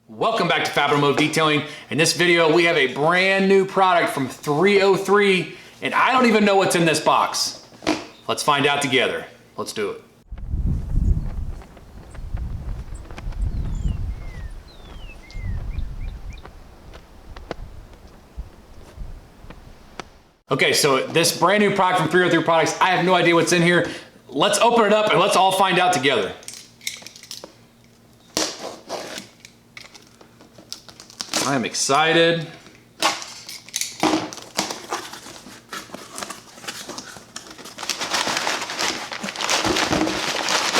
Welcome back to Fab Automotive Detailing. In this video, we have a brand new product from 303, and I don't even know what's in this box. Let's find out together. Let's do it. Okay, so this brand new product from 303 Products, I have no idea what's in here. Let's open it up and let's all find out together. I am excited. There's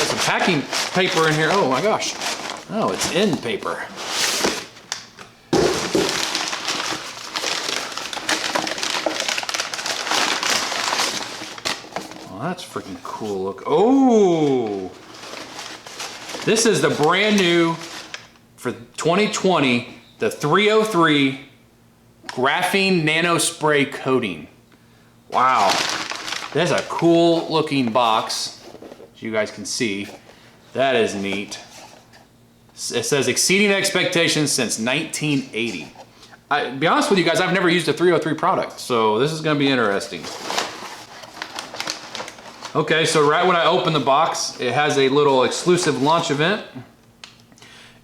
some packing paper in here. Oh my gosh. Oh, it's end paper. Oh, that's freaking cool. Look. Oh, this is the brand new for 2020. The 303 Graphene Nano Spray Coating. Wow, that's a cool looking box, as you guys can see. That is neat. It says exceeding expectations since 1980. To be honest with you guys, I've never used a 303 product, so this is gonna be interesting. Okay, so right when I open the box, it has a little exclusive launch event.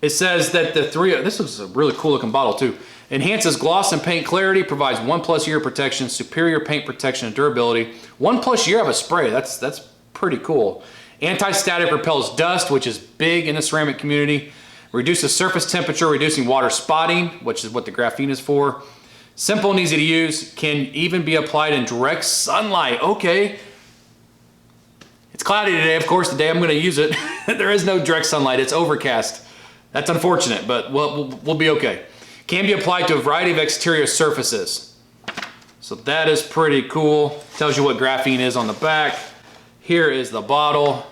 It says that this is a really cool looking bottle too. Enhances gloss and paint clarity, provides 1+ year protection, superior paint protection and durability. 1+ year of a spray, that's pretty cool. Anti-static repels dust, which is big in the ceramic community. Reduces surface temperature, reducing water spotting, which is what the graphene is for. Simple and easy to use, can even be applied in direct sunlight. Okay. It's cloudy today, of course, the day I'm gonna use it. There is no direct sunlight, it's overcast. That's unfortunate, but we'll be okay. Can be applied to a variety of exterior surfaces. So that is pretty cool. Tells you what graphene is on the back. Here is the bottle.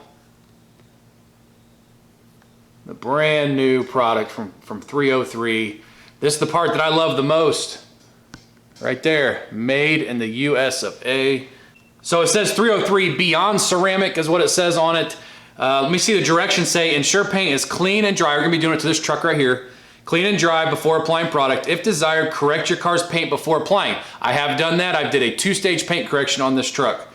The brand new product from 303. This is the part that I love the most. Right there, made in the US of A. So it says 303 Beyond Ceramic is what it says on it. Let me see the directions say, ensure paint is clean and dry. We're gonna be doing it to this truck right here. Clean and dry before applying product. If desired, correct your car's paint before applying. I have done that. I did a 2-stage paint correction on this truck.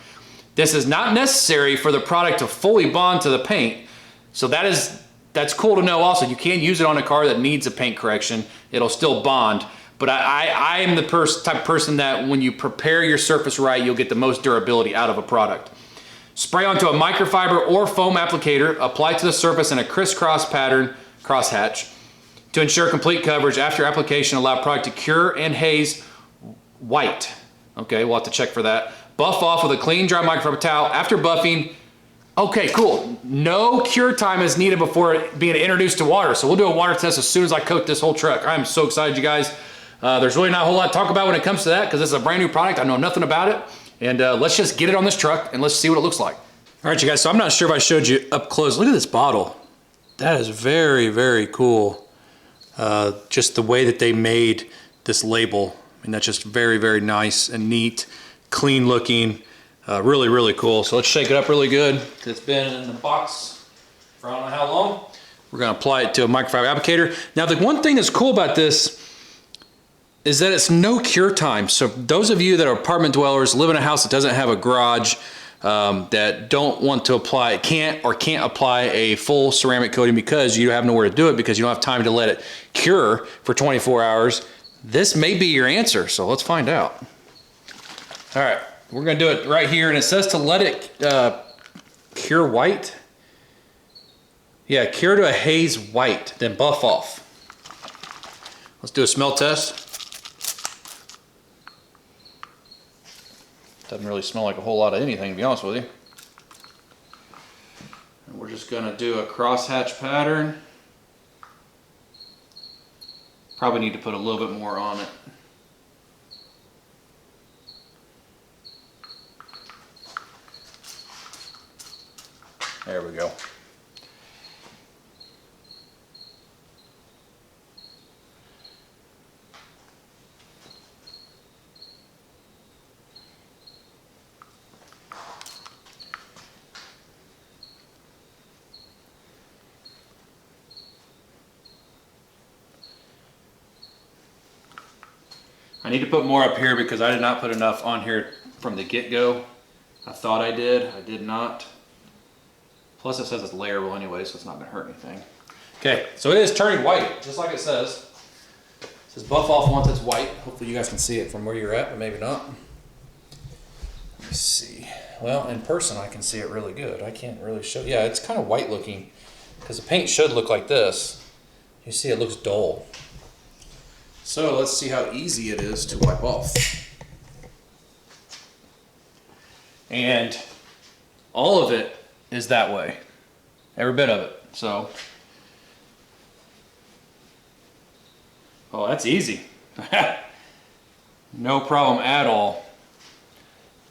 This is not necessary for the product to fully bond to the paint. So that's cool to know also. You can use it on a car that needs a paint correction. It'll still bond. But I am the type of person that when you prepare your surface right, you'll get the most durability out of a product. Spray onto a microfiber or foam applicator, apply to the surface in a crisscross pattern, crosshatch. To ensure complete coverage, after application, allow product to cure and haze white. Okay, we'll have to check for that. Buff off with a clean, dry microfiber towel. After buffing, okay, cool. No cure time is needed before being introduced to water. So we'll do a water test as soon as I coat this whole truck. I'm so excited, you guys. There's really not a whole lot to talk about when it comes to that because this is a brand new product. I know nothing about it. And let's just get it on this truck and let's see what it looks like. All right, you guys, so I'm not sure if I showed you up close. Look at this bottle. That is very, very cool. Just the way that they made this label. I mean, that's just very, very nice and neat, clean looking, really, really cool. So let's shake it up really good. It's been in the box for I don't know how long. We're gonna apply it to a microfiber applicator. Now, the one thing that's cool about this is that it's no cure time. So those of you that are apartment dwellers, live in a house that doesn't have a garage, that don't want to apply, can't apply a full ceramic coating because you have nowhere to do it because you don't have time to let it cure for 24 hours, this may be your answer. So let's find out. All right, we're gonna do it right here. And it says to let it cure white. Yeah, cure to a haze white, then buff off. Let's do a smell test. Doesn't really smell like a whole lot of anything, to be honest with you. And we're just gonna do a crosshatch pattern. Probably need to put a little bit more on it. There we go. I need to put more up here because I did not put enough on here from the get-go. I thought I did not. Plus it says it's layerable anyway, so it's not gonna hurt anything. Okay, so it is turning white, just like it says. It says buff off once it's white. Hopefully you guys can see it from where you're at, but maybe not. Let me see. Well, in person I can see it really good. I can't really show. Yeah, it's kind of white looking because the paint should look like this. You see it looks dull. So let's see how easy it is to wipe off. And all of it is that way. Every bit of it. So, oh, that's easy. No problem at all.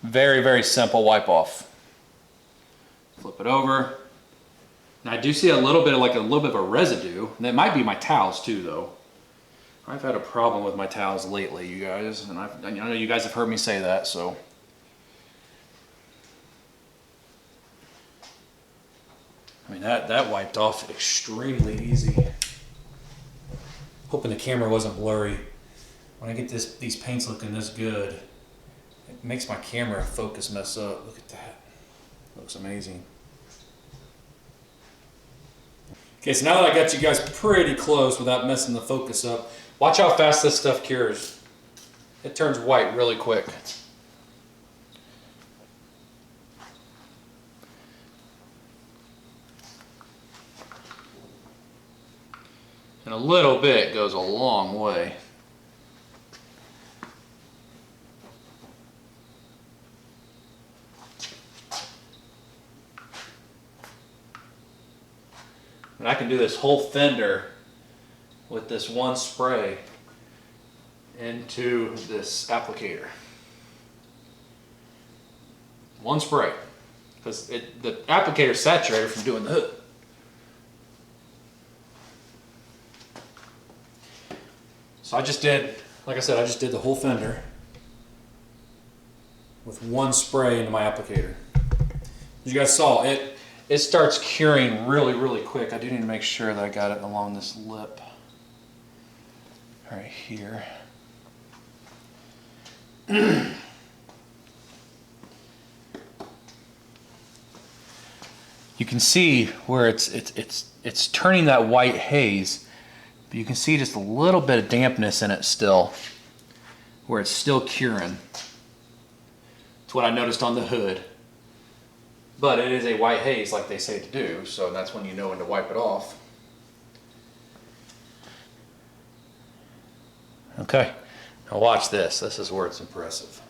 Very, very simple wipe off. Flip it over. And I do see a little bit of a residue. And it might be my towels too, though. I've had a problem with my towels lately, you guys, and I know you guys have heard me say that, so. I mean, that wiped off extremely easy. Hoping the camera wasn't blurry. When I get these paints looking this good, it makes my camera focus mess up. Look at that. Looks amazing. Okay, so now that I got you guys pretty close without messing the focus up, watch how fast this stuff cures. It turns white really quick. And a little bit goes a long way. And I can do this whole fender with this one spray into this applicator. One spray, because the applicator is saturated from doing the hood. So I just did, like I said, I just did the whole fender with one spray into my applicator. As you guys saw, it starts curing really, really quick. I do need to make sure that I got it along this lip right here. You can see where it's turning that white haze, but you can see just a little bit of dampness in it still, where it's still curing. It's what I noticed on the hood. But it is a white haze like they say to do, so that's when you know when to wipe it off. Okay, now watch this. This is where it's impressive.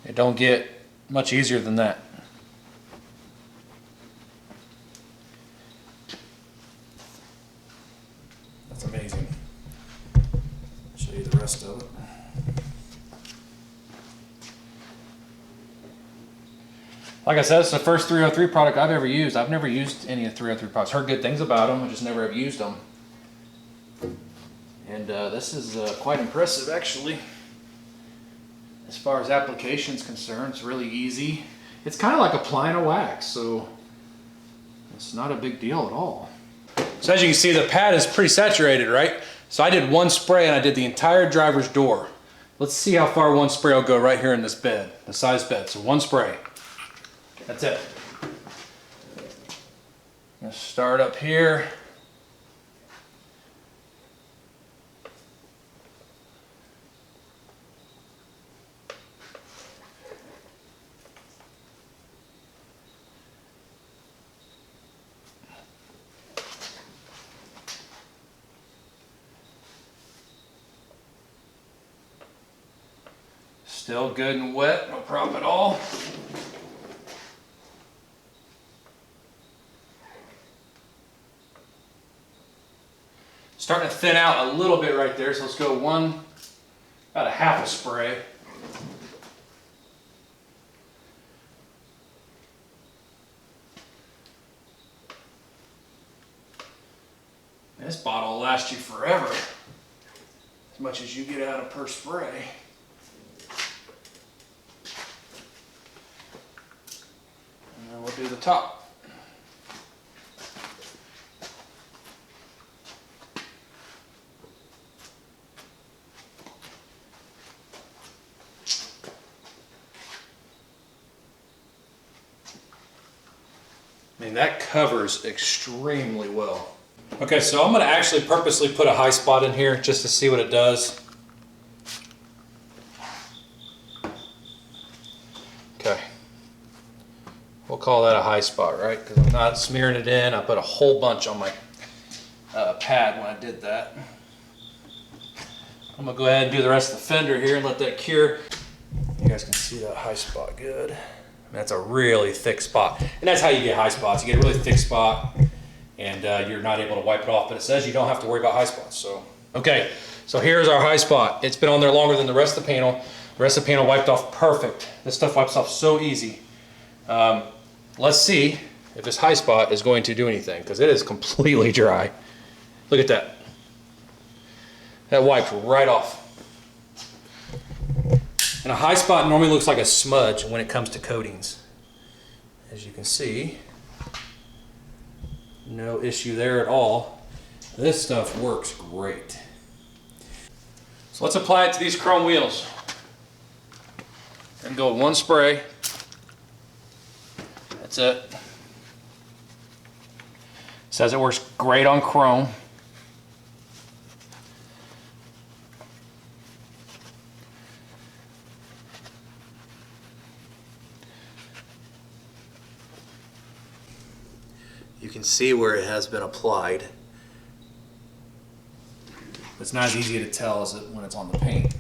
It don't get much easier than that. That's amazing. I'll show you the rest of it. Like I said, it's the first 303 product I've ever used. I've never used any of the 303 products. Heard good things about them, I just never have used them. And this is quite impressive, actually. As far as application is concerned, it's really easy. It's kind of like applying a wax, so it's not a big deal at all. So as you can see, the pad is pretty saturated, right? So I did one spray and I did the entire driver's door. Let's see how far one spray will go right here in this bed, the size bed. So one spray. That's it. I'm gonna start up here. Still good and wet, no problem at all. Starting to thin out a little bit right there, so let's go about a half a spray. This bottle will last you forever, as much as you get out of per spray. And then we'll do the top. I mean, that covers extremely well. Okay, so I'm going to actually purposely put a high spot in here just to see what it does. Okay. We'll call that a high spot, right? Because I'm not smearing it in. I put a whole bunch on my pad when I did that. I'm going to go ahead and do the rest of the fender here and let that cure. You guys can see that high spot good. That's a really thick spot. And that's how you get high spots. You get a really thick spot and you're not able to wipe it off. But it says you don't have to worry about high spots. So, okay, so here's our high spot. It's been on there longer than the rest of the panel. The rest of the panel wiped off perfect. This stuff wipes off so easy. Let's see if this high spot is going to do anything, because it is completely dry. Look at that. That wiped right off. And a high spot normally looks like a smudge when it comes to coatings. As you can see, no issue there at all. This stuff works great. So let's apply it to these chrome wheels. And go with one spray. That's it. It says it works great on chrome. You can see where it has been applied. It's not as easy to tell as when it's on the paint.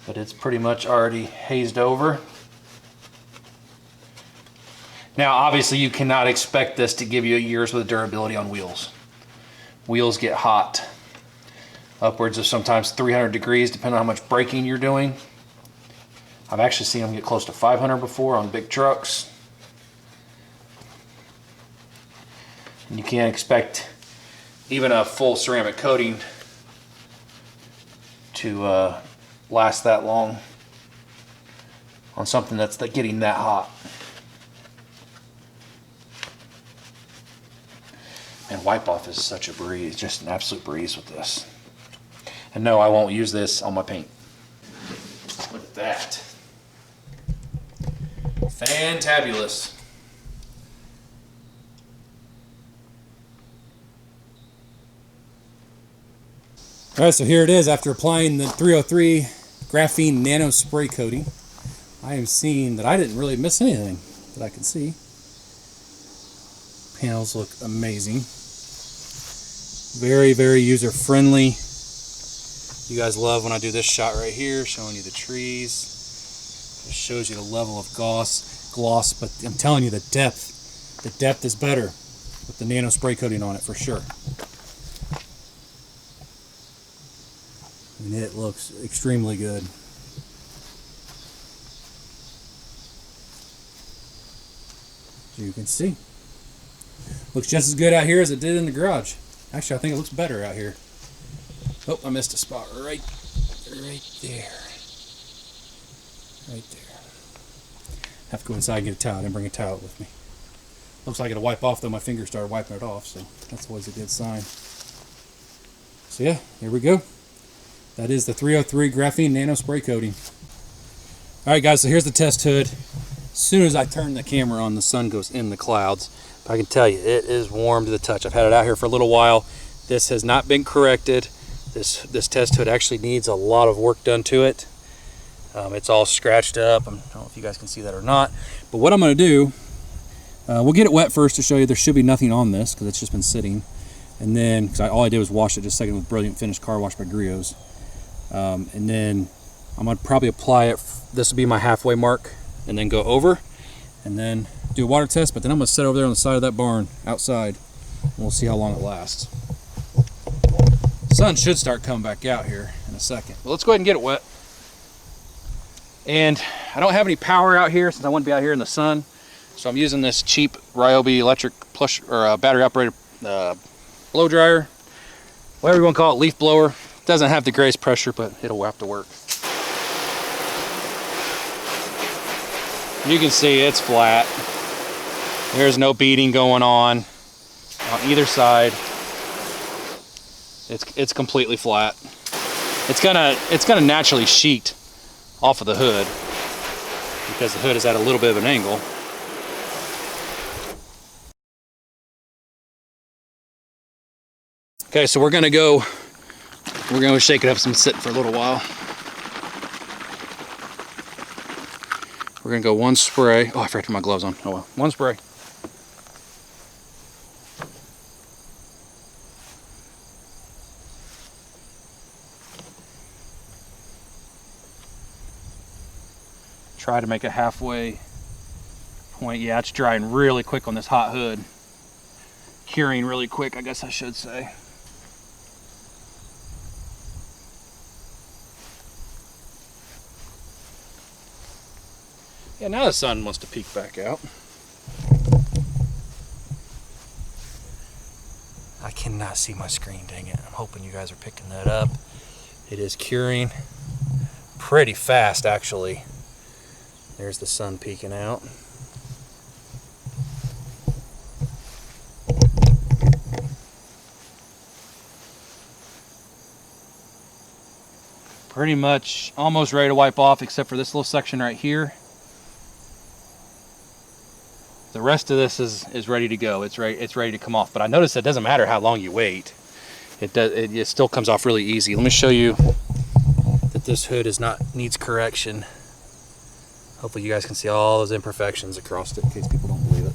But it's pretty much already hazed over. Now, obviously, you cannot expect this to give you a year's worth of durability on wheels. Wheels get hot, upwards of sometimes 300 degrees, depending on how much braking you're doing. I've actually seen them get close to 500 before on big trucks. And you can't expect even a full ceramic coating to last that long on something that's getting that hot. And wipe off is such a breeze, just an absolute breeze with this. And no, I won't use this on my paint. Look at that. Fantabulous. All right, so here it is after applying the 303 Graphene Nano Spray Coating. I am seeing that I didn't really miss anything that I could see. Panels look amazing. Very, very user-friendly. You guys love when I do this shot right here, showing you the trees. It shows you the level of gloss, but I'm telling you the depth is better with the nano spray coating on it for sure. And it looks extremely good. As you can see, looks just as good out here as it did in the garage. Actually, I think it looks better out here. Oh, I missed a spot right there. Right there. Have to go inside and get a towel. I didn't bring a towel with me. Looks like it'll wipe off, though my finger started wiping it off, so that's always a good sign. So yeah, here we go. That is the 303 Graphene Nano Spray Coating. Alright guys, so here's the test hood. As soon as I turn the camera on, the sun goes in the clouds. But I can tell you, it is warm to the touch. I've had it out here for a little while. This has not been corrected. This test hood actually needs a lot of work done to it. It's all scratched up. I don't know if you guys can see that or not. But what I'm going to do, we'll get it wet first to show you there should be nothing on this because it's just been sitting. And then, because all I did was wash it just a second with Brilliant Finish Car Wash by Griot's. And then I'm going to probably apply it. This will be my halfway mark. And then go over. And then do a water test. But then I'm going to sit over there on the side of that barn outside. And we'll see how long it lasts. The sun should start coming back out here in a second. But let's go ahead and get it wet. And I don't have any power out here since I want to be out here in the sun. So I'm using this cheap Ryobi electric plush or battery operated blow dryer. Whatever you want to call it, leaf blower. Doesn't have the greatest pressure, but it'll have to work. You can see it's flat. There's no beating going on either side. It's completely flat. it's gonna naturally sheet off of the hood because the hood is at a little bit of an angle. Okay, so we're gonna go shake it up some, sit for a little while. We're gonna go one spray. Oh, I forgot to put my gloves on. Oh well, one spray. Try to make a halfway point. Yeah, it's drying really quick on this hot hood. Curing really quick, I guess I should say. Yeah, now the sun wants to peek back out. I cannot see my screen, dang it. I'm hoping you guys are picking that up. It is curing pretty fast, actually. There's the sun peeking out. Pretty much almost ready to wipe off, except for this little section right here. The rest of this is ready to go. It's ready to come off. But I noticed it doesn't matter how long you wait. It still comes off really easy. Let me show you that this hood needs correction. Hopefully you guys can see all those imperfections across it in case people don't believe it.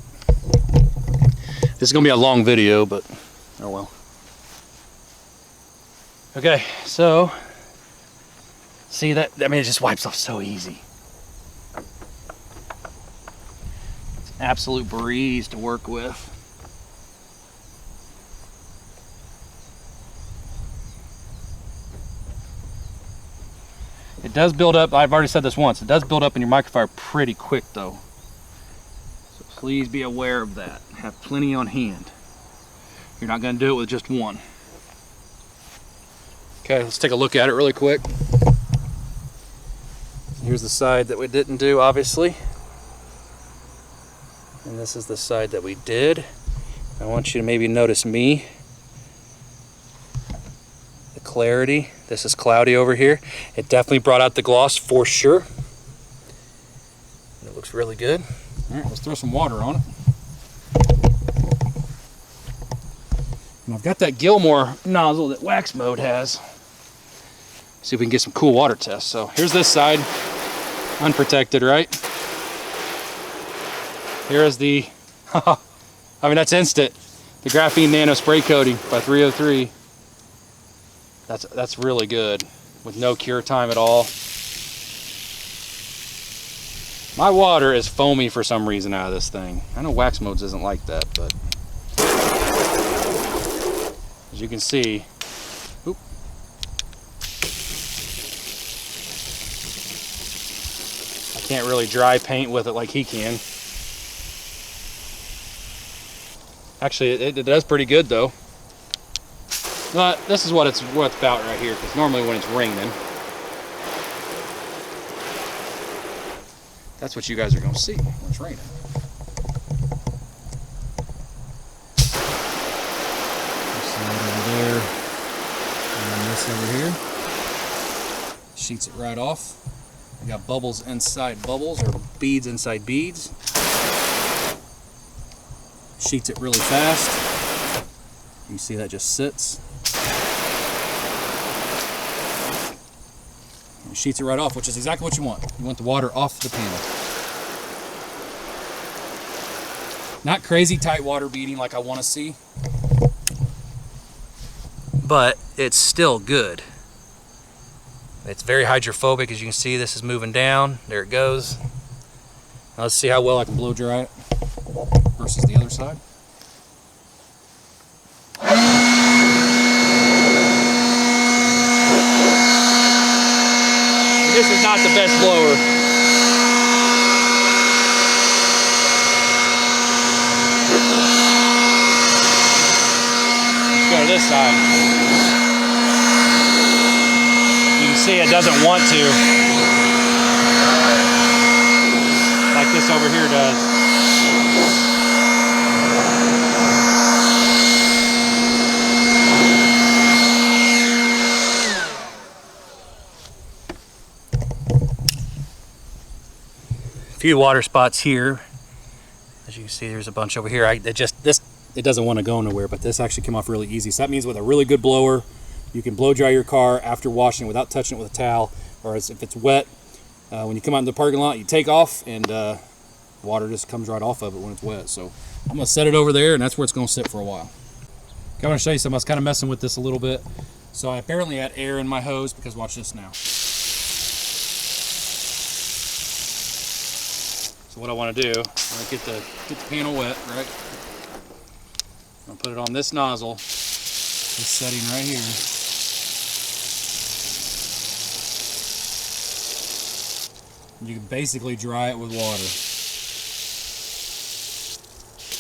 This is gonna be a long video, but oh well. Okay, so see that? I mean, it just wipes off so easy. Absolute breeze to work with. It does build up, I've already said this once, it does build up in your microfiber pretty quick though. So please be aware of that. Have plenty on hand. You're not going to do it with just one. Okay, let's take a look at it really quick. Here's the side that we didn't do, obviously. And this is the side that we did. I want you to maybe notice me. The clarity. This is cloudy over here. It definitely brought out the gloss for sure. And it looks really good. All right, let's throw some water on it. And I've got that Gilmore nozzle that Wax Mode has. See if we can get some cool water tests. So here's this side, unprotected, right? Here is the, I mean, that's instant. The Graphene Nano Spray Coating by 303. That's really good with no cure time at all. My water is foamy for some reason out of this thing. I know Wax Modes isn't like that, but as you can see, oop, I can't really dry paint with it like he can. Actually, it does pretty good though. But this is what it's about right here, because normally when it's raining, that's what you guys are going to see when it's raining. Slide over there, and then this over here. Sheets it right off. We got bubbles inside bubbles, or beads inside beads. Sheets it really fast. You see that just sits. And sheets it right off, which is exactly what you want. You want the water off the panel. Not crazy tight water beading like I want to see, but it's still good. It's very hydrophobic, as you can see. This is moving down. There it goes. Now let's see how well I can blow dry it versus the other side. This is not the best blower. Let's go to this side. You can see it doesn't want to, like this over here does. few water spots here. As you can see, there's a bunch over here. It doesn't want to go nowhere, but this actually came off really easy. So that means with a really good blower, you can blow dry your car after washing without touching it with a towel. Or as if it's wet, when you come out in the parking lot, you take off and water just comes right off of it when it's wet. So I'm gonna set it over there, and that's where it's gonna sit for a while. Okay, I want to show you something. I was kind of messing with this a little bit. So I apparently had air in my hose, because watch this now. So what I want to do, I get the panel wet, right? I'm gonna put it on this nozzle, this setting right here. You can basically dry it with water.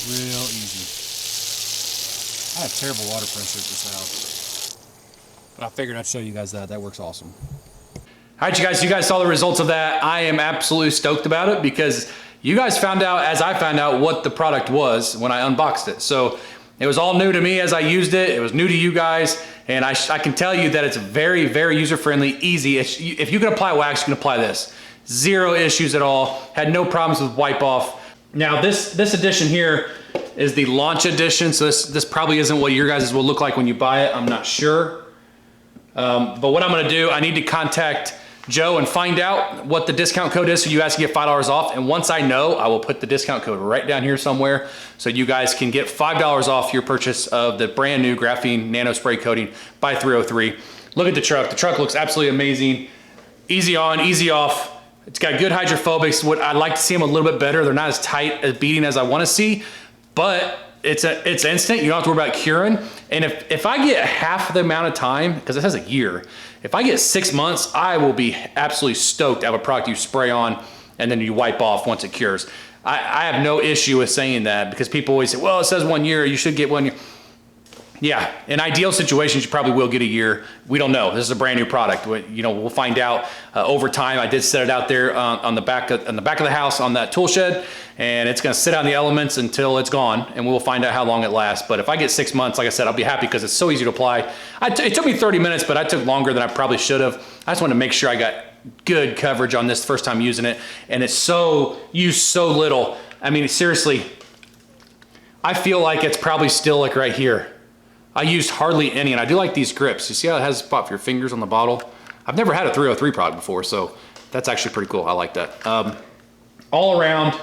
Real easy. I have terrible water pressure at this house, but I figured I'd show you guys that. That works awesome. All right, you guys saw the results of that. I am absolutely stoked about it because you guys found out, as I found out, what the product was when I unboxed it. So it was all new to me as I used it. It was new to you guys. And I can tell you that it's very, very user-friendly, easy. If you can apply wax, you can apply this. Zero issues at all. Had no problems with wipe off. Now this edition here is the launch edition. So this probably isn't what your guys will look like when you buy it. I'm not sure. But what I'm gonna do, I need to contact Joe and find out what the discount code is so you guys can get $5 off. And once I know, I will put the discount code right down here somewhere so you guys can get $5 off your purchase of the brand new Graphene Nano Spray Coating by 303. Look at the truck. The truck looks absolutely amazing. Easy on, easy off. It's got good hydrophobics. What I'd like to see them a little bit better. They're not as tight as beating as I want to see, but it's instant. You don't have to worry about curing. And if I get half the amount of time, because it has a year, if I get 6 months, I will be absolutely stoked to have a product you spray on and then you wipe off once it cures. I have no issue with saying that because people always say, well, it says 1 year, you should get 1 year. Yeah, in ideal situations, you probably will get a year. We don't know. This is a brand new product. We'll find out over time. I did set it out there on the back of the house on that tool shed, and it's going to sit out in the elements until it's gone, and we'll find out how long it lasts. But if I get 6 months, like I said, I'll be happy because it's so easy to apply. It took me 30 minutes, but I took longer than I probably should have. I just wanted to make sure I got good coverage on this first time using it, and it's used so little. I mean, seriously, I feel like it's probably still like right here. I used hardly any, and I do like these grips. You see how it has a spot for your fingers on the bottle? I've never had a 303 product before, so that's actually pretty cool. I like that. All around,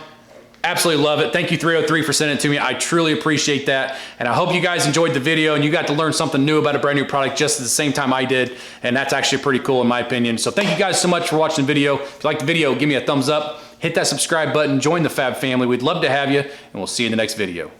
absolutely love it. Thank you 303 for sending it to me. I truly appreciate that. And I hope you guys enjoyed the video and you got to learn something new about a brand new product just at the same time I did. And that's actually pretty cool in my opinion. So thank you guys so much for watching the video. If you like the video, give me a thumbs up, hit that subscribe button, join the Fab family. We'd love to have you, and we'll see you in the next video.